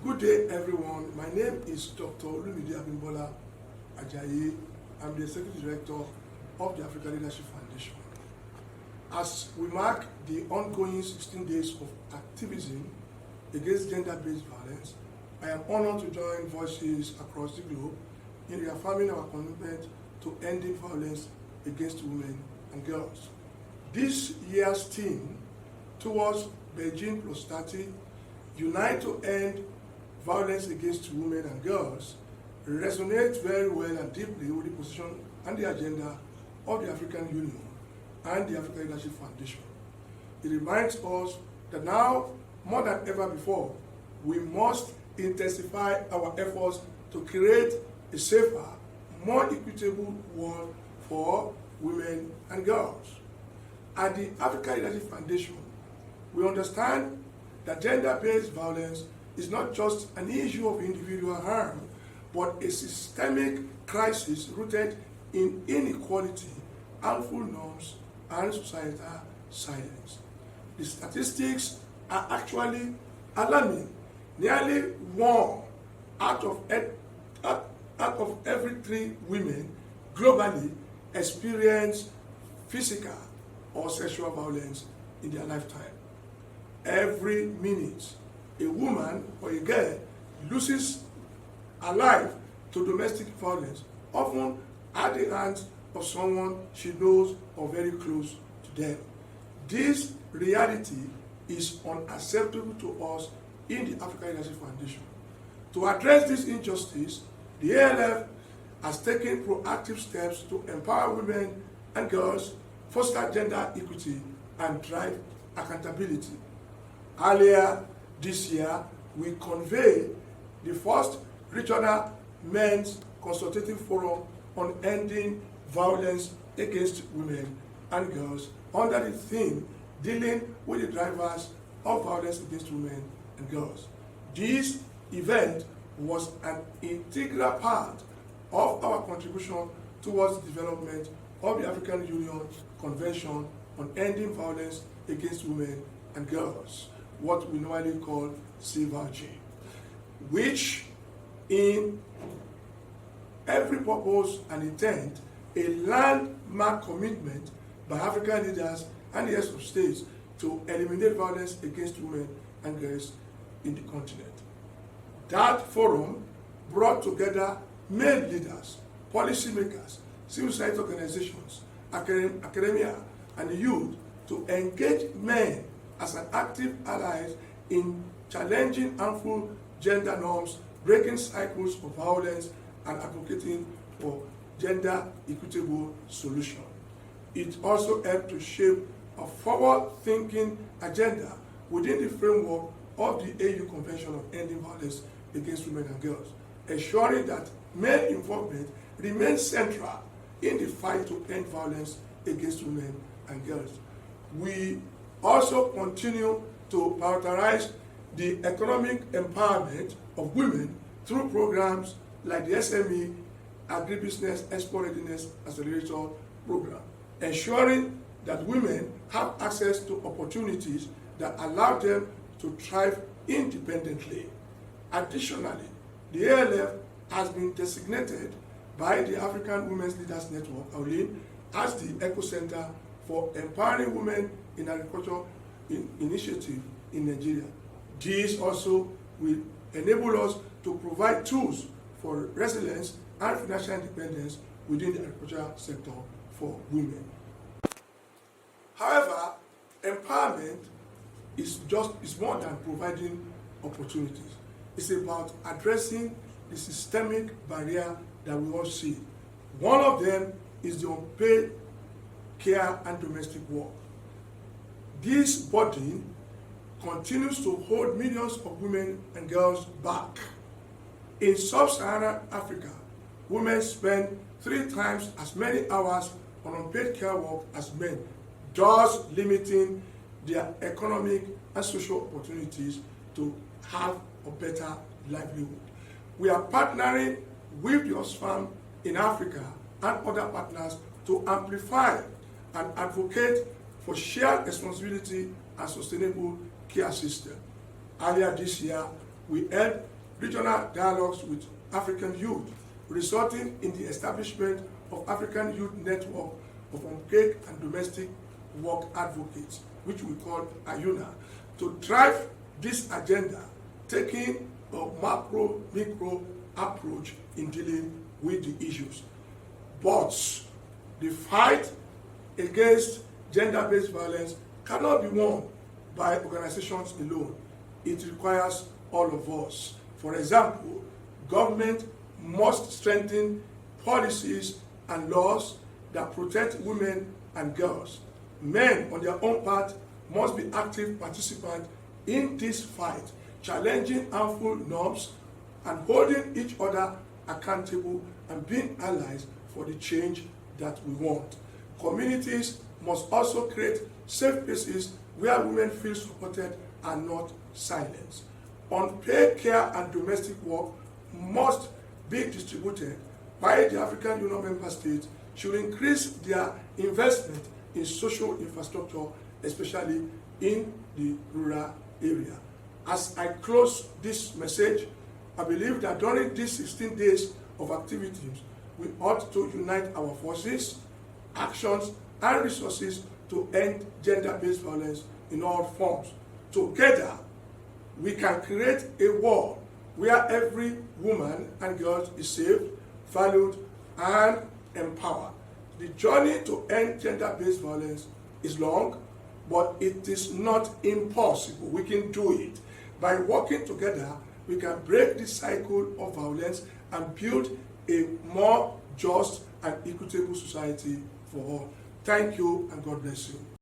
Good day, everyone. My name is Dr. Olumide Abimbola Ajayi. I'm the Executive Director of the African Leadership Foundation. As we mark the ongoing 16 days of activism against gender-based violence, I am honored to join voices across the globe in reaffirming our commitment to ending violence against women and girls. This year's theme, towards Beijing Plus 30, Unite to End Violence Against Women and Girls, resonates very well and deeply with the position and the agenda of the African Union and the African Leadership Foundation. It reminds us that now, more than ever before, we must intensify our efforts to create a safer, more equitable world for women and girls. At the African Leadership Foundation, we understand that gender-based violence is not just an issue of individual harm, but a systemic crisis rooted in inequality, harmful norms, and societal silence. The statistics are actually alarming. Nearly 1 out of every 3 women globally experience physical or sexual violence in their lifetime. Every minute, a woman or a girl loses her life to domestic violence, often at the hands of someone she knows or very close to them. This reality is unacceptable to us in the African Leadership Foundation. To address this injustice, the ALF has taken proactive steps to empower women and girls, foster gender equity, and drive accountability. Earlier this year, we convened the first regional men's consultative forum on ending violence against women and girls under the theme dealing with the drivers of violence against women and girls. This event was an integral part of our contribution towards the development of the African Union Convention on Ending Violence Against Women and Girls, what we normally call VAWG, which in every purpose and intent, a landmark commitment by African leaders and the heads of states to eliminate violence against women and girls in the continent. That forum brought together male leaders, policymakers, civil society organizations, academia, and the youth to engage men as an active allies in challenging harmful gender norms, breaking cycles of violence, and advocating for gender equitable solution. It also helped to shape a forward-thinking agenda within the framework of the AU Convention on Ending Violence Against Women and Girls, ensuring that male involvement remains central in the fight to end violence against women and girls. We also continue to prioritize the economic empowerment of women through programs like the SME Agribusiness Export Readiness Accelerator Program, ensuring that women have access to opportunities that allow them to thrive independently. Additionally, the ALF has been designated by the African Women's Leaders Network, ALF, as the Eco Center for Empowering Women in Agriculture initiative in Nigeria. This also will enable us to provide tools for resilience and financial independence within the agricultural sector for women. However, empowerment is more than providing opportunities. It's about addressing the systemic barrier that we all see. One of them is the unpaid care and domestic work. This burden continues to hold millions of women and girls back. In sub-Saharan Africa, women spend 3 times as many hours on unpaid care work as men, thus limiting their economic and social opportunities to have a better livelihood. We are partnering with the Oxfam in Africa and other partners to amplify and advocate for shared responsibility and sustainable care system. Earlier this year, we held regional dialogues with African youth, resulting in the establishment of African Youth Network of Unpaid and Domestic Work Advocates, which we call AYUNA, to drive this agenda, taking a macro-micro approach in dealing with the issues. But the fight against gender-based violence cannot be won by organizations alone. It requires all of us. For example, government must strengthen policies and laws that protect women and girls. Men, on their own part, must be active participants in this fight, challenging harmful norms and holding each other accountable and being allies for the change that we want. Communities must also create safe places where women feel supported and not silenced. Unpaid care and domestic work must be distributed by the African Union member states should increase their investment in social infrastructure, especially in the rural area. As I close this message, I believe that during these 16 days of activities, we ought to unite our forces, actions, and resources to end gender-based violence in all forms. Together, we can create a world where every woman and girl is safe, valued, and empowered. The journey to end gender-based violence is long, but it is not impossible. We can do it. By working together, we can break this cycle of violence and build a more just and equitable society for all. Thank you, and God bless you.